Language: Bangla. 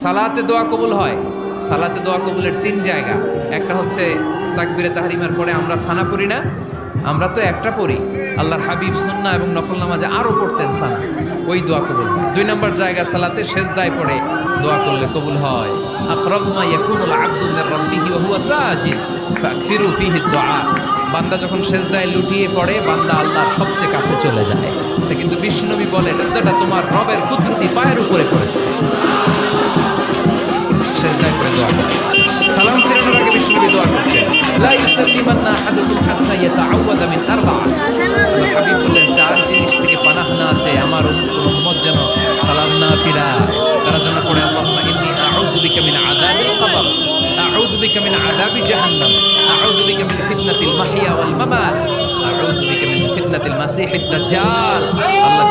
সালাতে দোয়া কবুল হয়। সালাতে দোয়া কবুলের তিন জায়গা। একটা হচ্ছে তাকবীরে তাহরিমার পরে আমরা সানা পড়ি না, আমরা তো একটা পড়ি। আল্লাহর হাবিব সুন্নাহ এবং নফল নামাজে আরও পড়তেন সানা, ওই দোয়া কবুল হয়। দুই নম্বর জায়গা সালাতে সেজদায় পড়ে দোয়া করলে কবুল হয়। আকরাবু মা ইয়াকুনুল আবদু মির রাব্বিহি ওয়া হুয়া সাজিদ ফাকসিরু ফীহি দুআ। বান্দা যখন সেজদায় লুটিয়ে পড়ে, বান্দা আল্লাহর সবচেয়ে কাছে চলে যায়। এটা কিন্তু বিশ্বনবী বলে, সেজদাটা তোমার রবের কুদরতি পায়ের উপরে পড়েছে। সেজদায় করে দোয়া করে। সালাম ফেরানোর আগে বিশ্বনবী দোয়া করতেন, লা ইউসাল্লিমান্না আহাদুকুম হাত্তা ইয়াতাআওয়াযা মিন আরবা'a। আল্লাহর হাবিব বললেন, চার জিনিস থেকে পানাহ না আছে আমার উম্মত যেন সালাম না ফিরায়। তারা যেন পড়ে, আল্লাহুম্মা ইন্নী আউযু বিকা মিন আযাবিল কবর, আউযু বিকা মিন আযাবি জাহান্নাম, আউযু বিকা মিন ফিতনাতিল মাহইয়া ওয়াল মামাত, আউযু বিকা মিন ফিতনাতিল মাসিহিদ দাজ্জাল। আল্লাহ